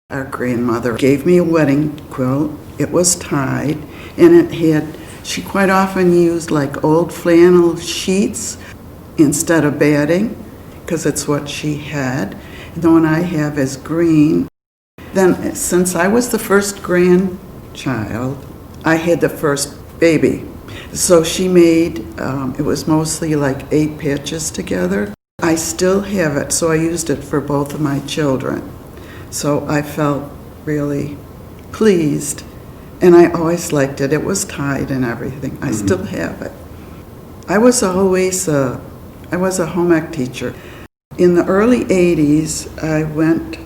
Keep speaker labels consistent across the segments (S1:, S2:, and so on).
S1: Our grandmother gave me a wedding quilt. It was tied, and she quite often used like old flannel sheets instead of batting, because it's what she had. And the one I have is green. Then, since I was the first grandchild, I had the first baby. So she made, it was mostly like 8 patches together. I still have it, so I used it for both of my children. So I felt really pleased, and I always liked it. It was tied and everything. I still have it. I was always I was a home ec teacher. In the early 80s, I went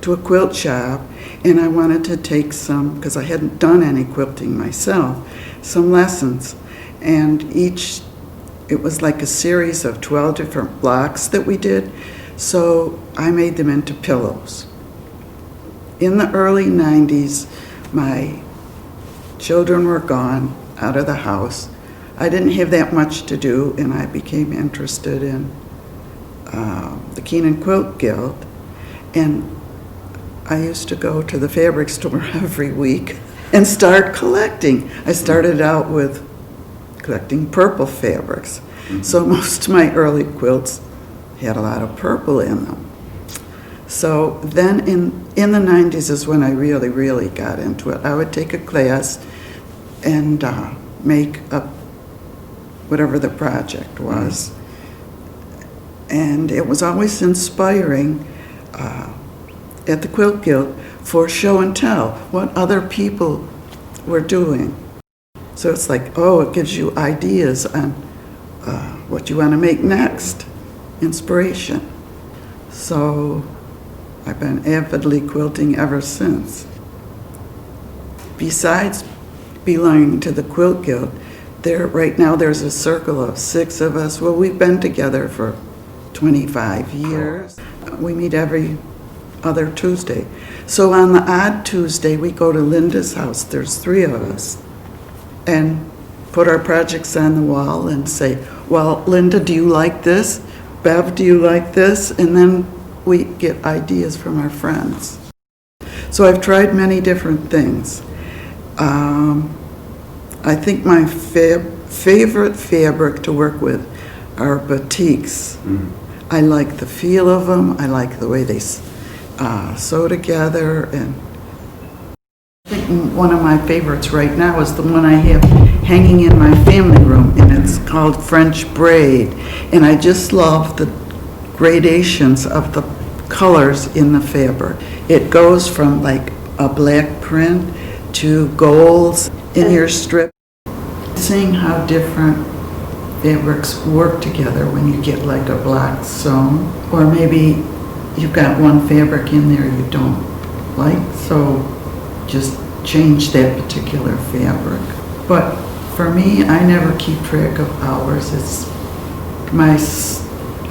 S1: to a quilt shop, and I wanted to take some, because I hadn't done any quilting myself, some lessons. And it was like a series of 12 different blocks that we did. So I made them into pillows. In the early 90s, my children were gone out of the house. I didn't have that much to do, and I became interested in the Kenan Quilters Guild. And I used to go to the fabric store every week and start collecting. I started out with collecting purple fabrics. So most of my early quilts had a lot of purple in them. So then in the 90s is when I really, really got into it. I would take a class and make up whatever the project was. And it was always inspiring at the Quilt Guild for show and tell, what other people were doing. So it's like, it gives you ideas on what you want to make next, inspiration. So I've been avidly quilting ever since. Besides belonging to the Quilt Guild, right now there's a circle of 6 of us. Well, we've been together for 25 years. We meet every other Tuesday. So on the odd Tuesday, we go to Linda's house. There's 3 of us. And put our projects on the wall and say, well, Linda, do you like this? Bev, do you like this? And then we get ideas from our friends. So I've tried many different things. I think my favorite fabric to work with are batiks. I like the feel of them. I like the way they sew together. And I think one of my favorites right now is the one I have hanging in my family room, and it's called French Braid. And I just love the gradations of the colors in the fabric. It goes from like a black print to golds in your strip. Seeing how different fabrics work together when you get like a block sewn, or maybe you've got one fabric in there you don't like, so just change that particular fabric. But for me, I never keep track of hours.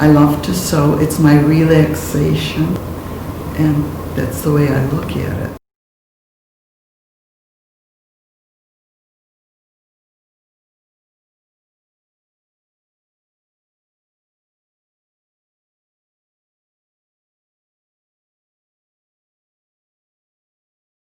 S1: I love to sew. It's my relaxation, and that's the way I look at it.